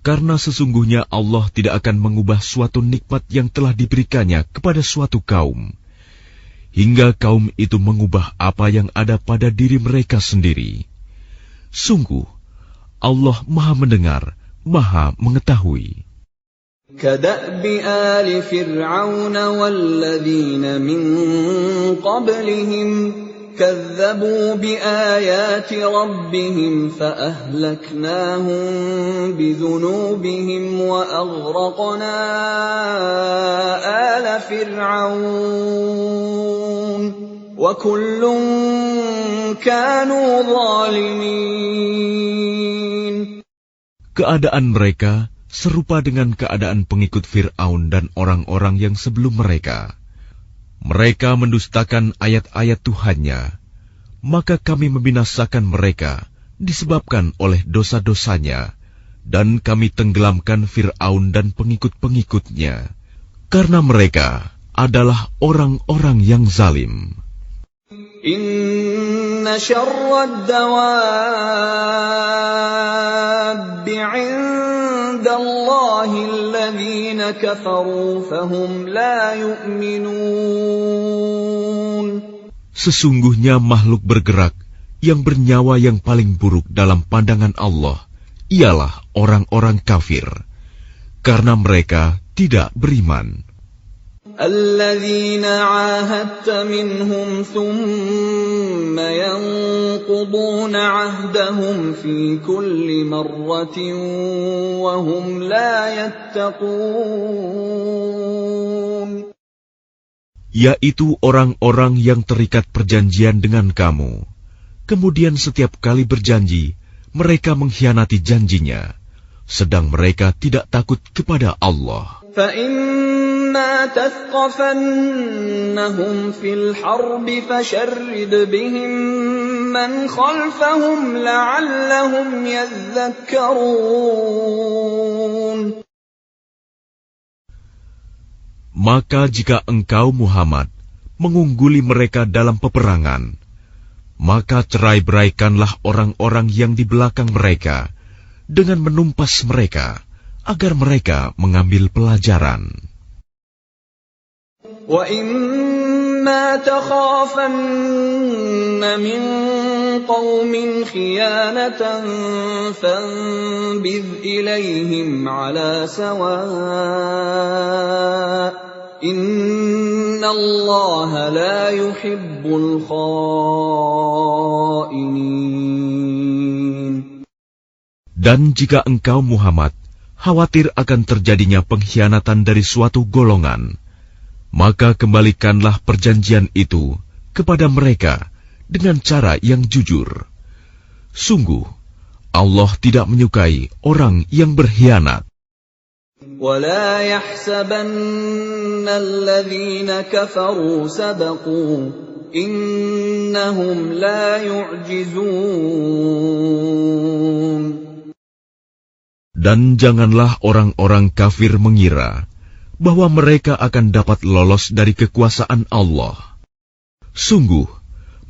karena sesungguhnya Allah tidak akan mengubah suatu nikmat yang telah diberikannya kepada suatu kaum, hingga kaum itu mengubah apa yang ada pada diri mereka sendiri. Sungguh, Allah Maha Mendengar, Maha Mengetahui. كَدَأْبِ آلِ فِرْعَوْنَ وَالَّذِينَ مِن قَبْلِهِمْ كذبوا بآيات ربهم فأهلكناهم بذنوبهم وأغرقنا آل فرعون وكل كانوا ظالمين. Keadaan mereka serupa dengan keadaan pengikut Fir'aun dan orang-orang yang sebelum mereka. Mereka mendustakan ayat-ayat Tuhannya, maka kami membinasakan mereka disebabkan oleh dosa-dosanya, dan kami tenggelamkan Fir'aun dan pengikut-pengikutnya, karena mereka adalah orang-orang yang zalim. Inna syarrad dawabbi 'indallahi alladhina kafaru fahum la yu'minun. Sesungguhnya makhluk bergerak yang bernyawa yang paling buruk dalam pandangan Allah ialah orang-orang kafir, karena mereka tidak beriman. الذين عاهدت منهم ثم ينقضون عهدهم في كل مرة وهم لا يتقون. Yaitu orang-orang yang terikat perjanjian dengan kamu, kemudian setiap kali berjanji mereka mengkhianati janjinya, sedang mereka tidak takut kepada Allah. فَإِمَّا تَثْقَفَنَّهُمْ فِي الْحَرْبِ فَشَرِّدْ بِهِمْ مَنْ خَلْفَهُمْ لَعَلَّهُمْ يَذَّكَّرُونَ. Maka jika engkau Muhammad mengungguli mereka dalam peperangan, maka cerai-beraikanlah orang-orang yang di belakang mereka dengan menumpas mereka, agar mereka mengambil pelajaran. وَإِمَّا تَخَافَنَّ مِنْ قَوْمٍ خِيَانَةً فَانبِذْ إِلَيْهِمْ عَلَى سَوَاءٍ إِنَّ اللَّهَ لَا يُحِبُّ الْخَائِنِينَ. Dan jika engkau Muhammad khawatir akan terjadinya pengkhianatan dari suatu golongan, maka kembalikanlah perjanjian itu kepada mereka dengan cara yang jujur. Sungguh, Allah tidak menyukai orang yang berkhianat. وَلَا يَحْسَبَنَّ الَّذِينَ كَفَرُوا سَبَقُوا إِنَّهُمْ لَا يُعْجِزُونَ. Dan janganlah orang-orang kafir mengira bahwa mereka akan dapat lolos dari kekuasaan Allah. Sungguh,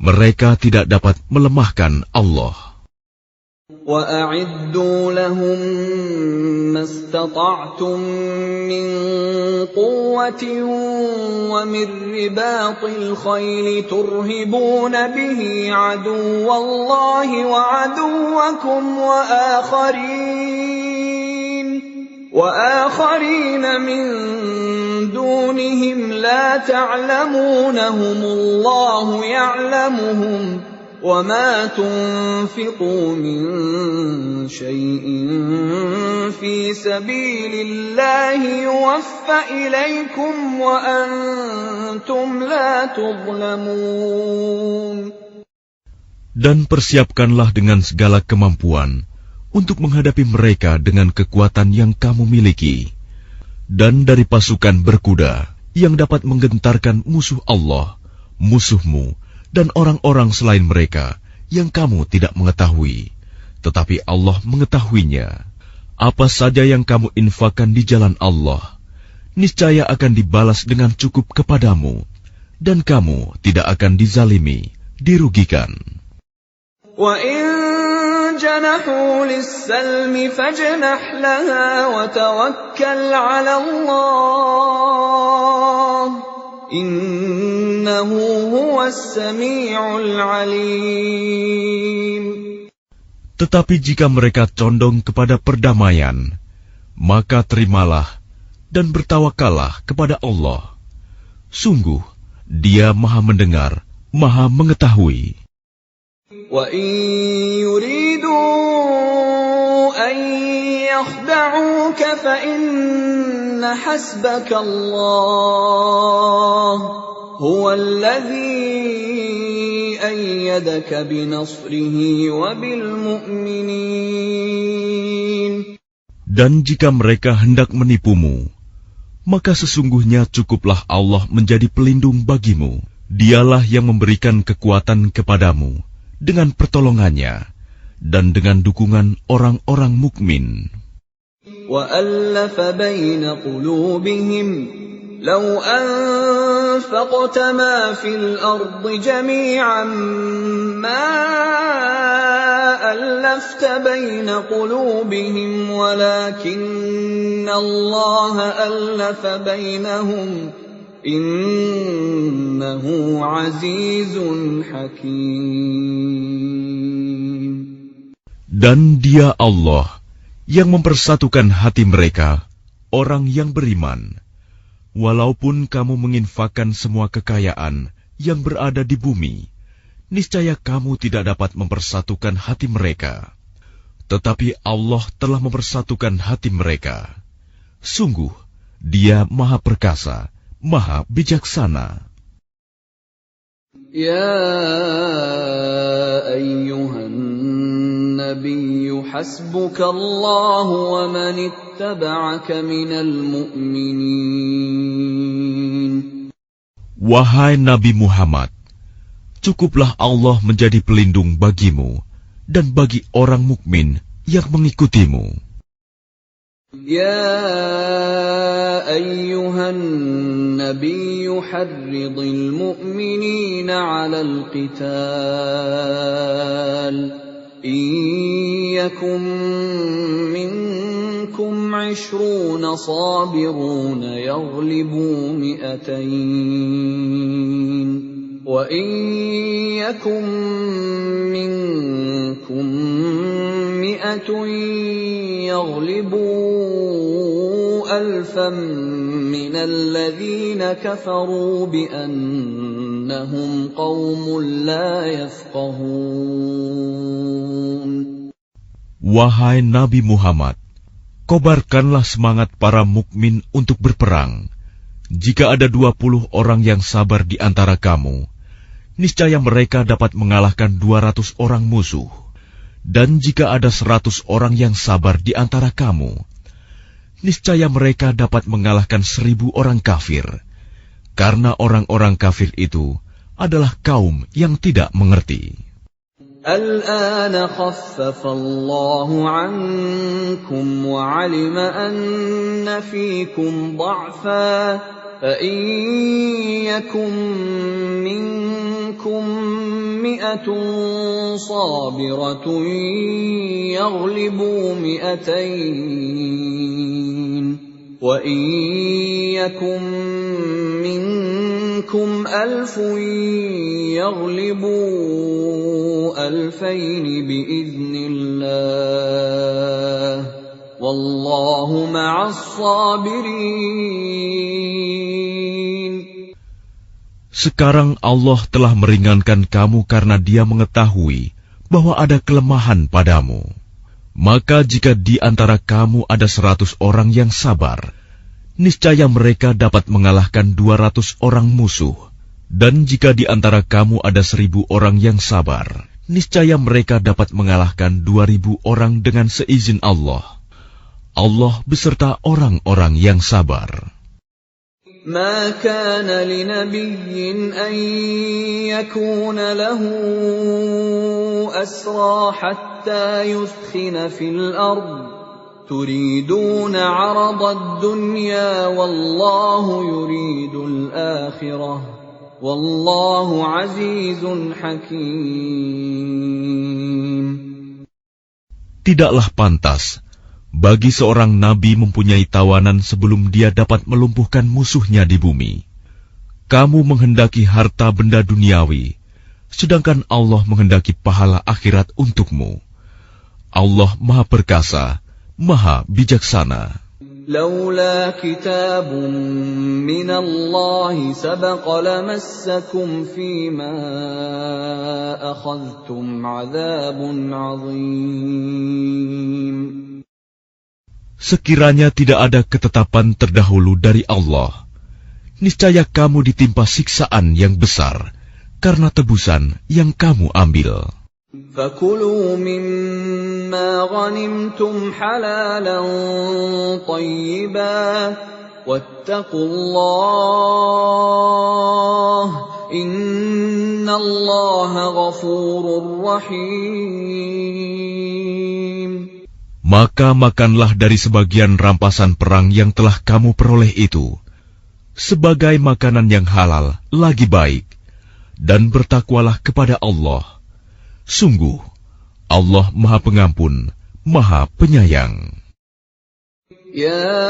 mereka tidak dapat melemahkan Allah. وَأَعِدُّوا لَهُم مَّا اسْتَطَعْتُم مِّن قُوَّةٍ وَمِن رِّبَاطِ الْخَيْلِ تُرْهِبُونَ بِهِ عَدُوَّ اللَّهِ وَعَدُوَّكُمْ وَآخَرِينَ مِن دُونِهِمْ لَا تَعْلَمُونَهُمُ اللَّهُ يَعْلَمُهُمْ وَمَا تُنفِقُوا مِن شَيْءٍ فِي سَبِيلِ اللَّهِ يُوَفَّ إِلَيْكُمْ وَأَنْتُمْ لَا تُظْلَمُونَ. Dan persiapkanlah dengan segala kemampuan untuk menghadapi mereka dengan kekuatan yang kamu miliki, dan dari pasukan berkuda yang dapat menggentarkan musuh Allah, musuhmu, dan orang-orang selain mereka yang kamu tidak mengetahui, tetapi Allah mengetahuinya. Apa saja yang kamu infakkan di jalan Allah, niscaya akan dibalas dengan cukup kepadamu, dan kamu tidak akan dizalimi, dirugikan. وَإِن جَنَحُوا لِلسَّلْمِ فَاجْنَحْ لَهَا وَتَوَكَّلْ عَلَى اللَّهِ إِنَّهُ هُوَ السَّمِيعُ الْعَلِيمُ. Tetapi jika mereka condong kepada perdamaian, maka terimalah dan bertawakallah kepada Allah. Sungguh, Dia Maha mendengar, Maha Mengetahui. وَإِن يُرِيدُوا أَن يَخْدَعُوكَ فَإِنَّ حَسْبَكَ اللَّهُ هُوَ الَّذِي أَيَّدَكَ بِنَصْرِهِ وَبِالْمُؤْمِنِينَ. Dan jika mereka hendak menipumu, maka sesungguhnya cukuplah Allah menjadi pelindung bagimu. Dialah yang memberikan kekuatan kepadamu dengan pertolongannya dan dengan dukungan orang-orang mukmin. وَأَلَّفَ بَيْنَ قُلُوبِهِمْ لَوْ أَنفَقْتَ مَا فِي الْأَرْضِ جَمِيعًا مَا أَلَّفْتَ بَيْنَ قُلُوبِهِمْ وَلَكِنَّ اللَّهَ أَلَّفَ بَيْنَهُمْ إِنَّهُ عَزِيزٌ حَكِيمٌ. Dan Dia Allah yang mempersatukan hati mereka, orang yang beriman. Walaupun kamu menginfakkan semua kekayaan yang berada di bumi, niscaya kamu tidak dapat mempersatukan hati mereka. Tetapi Allah telah mempersatukan hati mereka. Sungguh, Dia Maha Perkasa, Maha Bijaksana. Ya ayyuhan nabiyyu hasbukallahu wa man ittaba'aka minal mu'minin. Wahai Nabi Muhammad, cukuplah Allah menjadi pelindung bagimu dan bagi orang mukmin yang mengikutimu. Ya ayyuhan nabiyyu harridil mu'minina 'alal qital. In yakum minkum 'ishruna sabiruna yaghlibu mi'atayn. وَإِنْ يَكُنْ مِنْكُمْ مِئَةٌ يَغْلِبُوا أَلْفًا مِنَ الَّذِينَ كَفَرُوا بِأَنَّهُمْ قَوْمٌ لَا يَفْقَهُونَ. Wahai Nabi Muhammad, kobarkanlah semangat para mukmin untuk berperang. Jika ada 20 orang yang sabar di antara kamu, niscaya mereka dapat mengalahkan 200 orang musuh. Dan jika ada 100 orang yang sabar di antara kamu, niscaya mereka dapat mengalahkan 1000 orang kafir. Karena orang-orang kafir itu adalah kaum yang tidak mengerti. Al-ana khaffafa Allahu 'ankum wa 'alima anna fiikum dha'fa. فَإِنْ يَكُنْ مِنْكُمْ مِئَةٌ صَابِرَةٌ يَغْلِبُوا مِئَتَيْنِ وَإِنْ يَكُنْ مِنْكُمْ أَلْفٌ يَغْلِبُوا أَلْفَيْنِ بِإِذْنِ اللَّهِ وَاللَّهُ مَعَ الصَّابِرِينَ. Sekarang Allah telah meringankan kamu karena Dia mengetahui bahwa ada kelemahan padamu. Maka jika di antara kamu ada 100 orang yang sabar, niscaya mereka dapat mengalahkan 200 orang musuh. Dan jika di antara kamu ada 1000 orang yang sabar, niscaya mereka dapat mengalahkan 2000 orang dengan seizin Allah. Allah beserta orang-orang yang sabar. ما كان لنبي أن يكون له أسرى حتى يثخن في الأرض تريدون عرض الدنيا والله يريد الآخرة والله عزيز حكيم. Tidaklah pantas bagi seorang nabi mempunyai tawanan sebelum dia dapat melumpuhkan musuhnya di bumi. Kamu menghendaki harta benda duniawi, sedangkan Allah menghendaki pahala akhirat untukmu. Allah Maha Perkasa, Maha Bijaksana. لولا كتاب من الله سبق لمسكم فيما أخذتم عذاب عظيم. Sekiranya tidak ada ketetapan terdahulu dari Allah, niscaya kamu ditimpa siksaan yang besar karena tebusan yang kamu ambil. فَكُلُوا مِمَّا غَنِمْتُمْ حَلَالًا طَيِّبًا وَاتَّقُوا اللَّهَ إِنَّ اللَّهَ غَفُورٌ رَّحِيمٌ. Maka makanlah dari sebagian rampasan perang yang telah kamu peroleh itu, sebagai makanan yang halal lagi baik, dan bertakwalah kepada Allah. Sungguh, Allah Maha Pengampun, Maha Penyayang. يا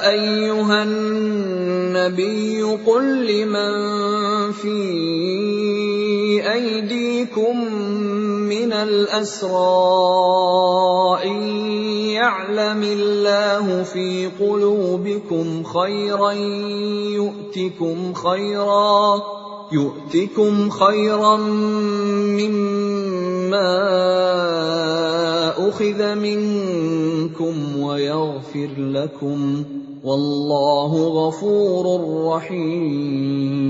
أيها النبي قل لمن في أيديكم من الأسرى إن يعلم الله في قلوبكم خيرا يؤتكم خيرا مما أخذ منكم ويغفر لكم والله غفور رحيم.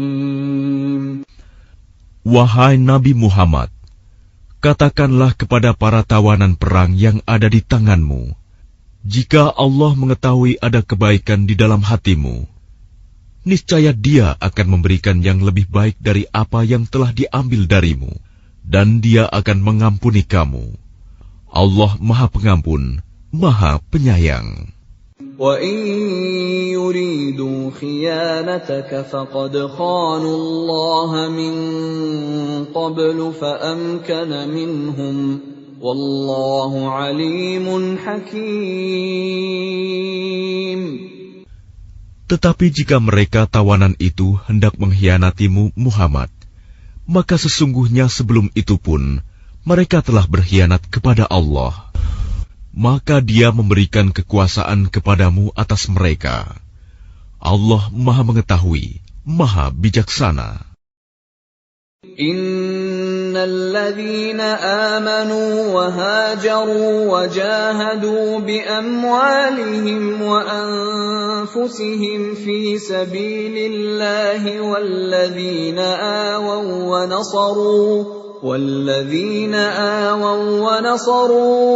Wahai Nabi Muhammad, katakanlah kepada para tawanan perang yang ada di tanganmu, jika Allah mengetahui ada kebaikan di dalam hatimu, niscaya Dia akan memberikan yang lebih baik dari apa yang telah diambil darimu, dan Dia akan mengampuni kamu. Allah Maha Pengampun, Maha Penyayang. وَإِن يُرِيدُوا خِيَانَتَكَ فَقَدْ خَانُوا اللَّهَ مِن قَبْلُ فَأَمْكَنَ مِنْهُمْ وَاللَّهُ عَلِيمٌ حَكِيمٌ. Tetapi jika mereka tawanan itu hendak mengkhianatimu, Muhammad, maka sesungguhnya sebelum itu pun mereka telah berkhianat kepada Allah. Maka Dia memberikan kekuasaan kepadamu atas mereka. Allah Maha Mengetahui, Maha Bijaksana. الذين آمنوا وهاجروا وجاهدوا بأموالهم وأنفسهم في سبيل الله والذين آووا ونصروا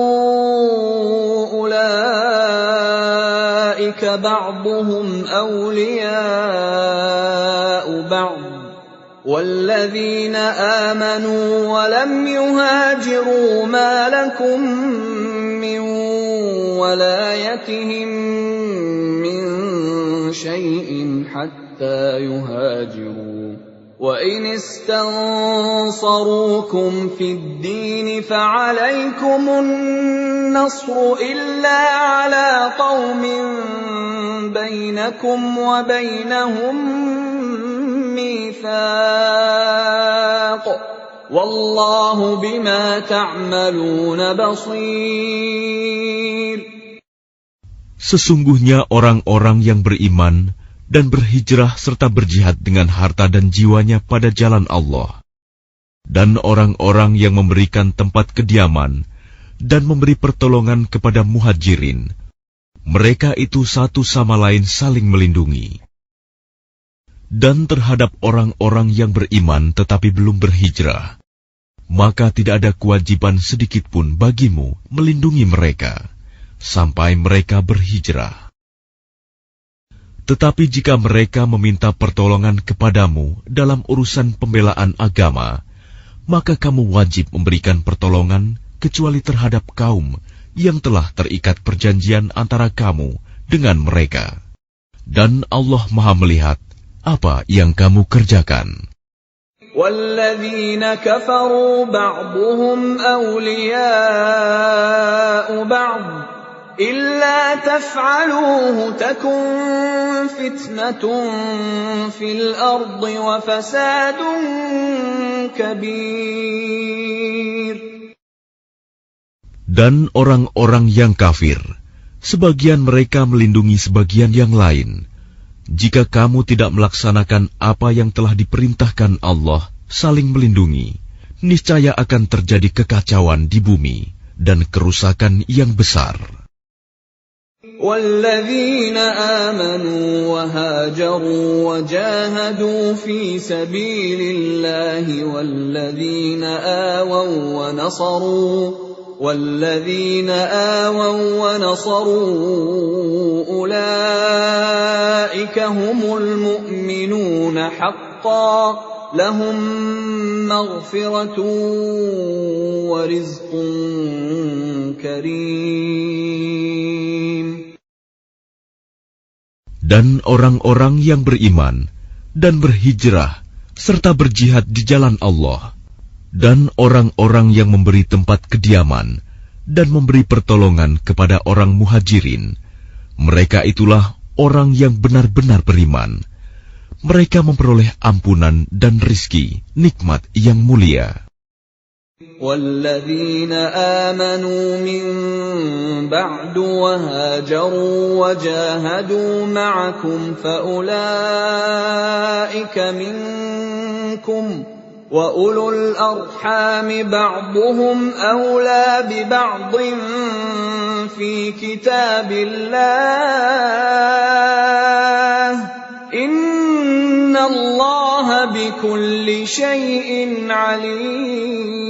أولئك بعضهم أولياء بعض والذين آمنوا ولم يهاجروا ما لكم من ولايتهم من شيء حتى يهاجروا وإن استنصروكم في الدين فعليكم النصر إلا على قوم بينكم وبينهم ميثاق والله بما تعملون بصير. Sesungguhnya orang-orang yang beriman dan berhijrah serta berjihad dengan harta dan jiwanya pada jalan Allah, dan orang-orang yang memberikan tempat kediaman dan memberi pertolongan kepada muhajirin, mereka itu satu sama lain saling melindungi. Dan terhadap orang-orang yang beriman tetapi belum berhijrah, maka tidak ada kewajiban sedikitpun bagimu melindungi mereka sampai mereka berhijrah. Tetapi jika mereka meminta pertolongan kepadamu dalam urusan pembelaan agama, maka kamu wajib memberikan pertolongan kecuali terhadap kaum yang telah terikat perjanjian antara kamu dengan mereka. Dan Allah Maha melihat apa yang kamu kerjakan. وَالَّذِينَ كَفَرُوا بَعْضُهُمْ أَوْلِيَاءُ بَعْضٍ إِلَّا تَفْعَلُوهُ تَكُنْ فِتْنَةٌ فِي الْأَرْضِ وَفَسَادٌ كَبِيرٌ. Dan orang-orang yang kafir sebagian mereka melindungi sebagian yang lain. Jika kamu tidak melaksanakan apa yang telah diperintahkan Allah, saling melindungi, niscaya akan terjadi kekacauan di bumi dan kerusakan yang besar. وَالَّذِينَ آمَنُوا وَهَاجَرُوا وَجَاهَدُوا فِي سَبِيلِ اللَّهِ وَالَّذِينَ آوَوا وَّنَصَرُوا أُولَئِكَ هُمُ الْمُؤْمِنُونَ حَقًّا لَهُم مَّغْفِرَةٌ وَرِزْقٌ كَرِيمٌ. Dan orang-orang yang beriman dan berhijrah serta berjihad di jalan Allah, dan orang-orang yang memberi tempat kediaman dan memberi pertolongan kepada orang muhajirin, mereka itulah orang yang benar-benar beriman. Mereka memperoleh ampunan dan rizki, nikmat yang mulia. وَالَّذِينَ آمَنُوا مِن بَعْدُ وَهَاجَرُوا وَجَاهَدُوا مَعَكُمْ فَأُولَئِكَ مِنكُمْ وَأُولُو الْأَرْحَامِ بَعْضُهُمْ أَوْلَى بِبَعْضٍ فِي كِتَابِ اللَّهِ إِنَّ اللَّهَ بِكُلِّ شَيْءٍ عَلِيمٌ.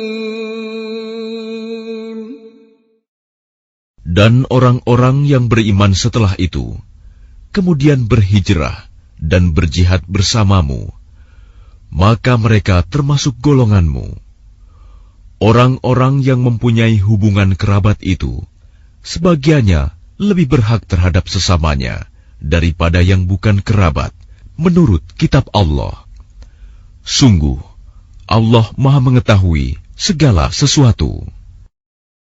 Dan orang-orang yang beriman setelah itu, kemudian berhijrah dan berjihad bersamamu, maka mereka termasuk golonganmu. Orang-orang yang mempunyai hubungan kerabat itu, sebagiannya lebih berhak terhadap sesamanya daripada yang bukan kerabat, menurut kitab Allah. Sungguh, Allah Maha mengetahui segala sesuatu.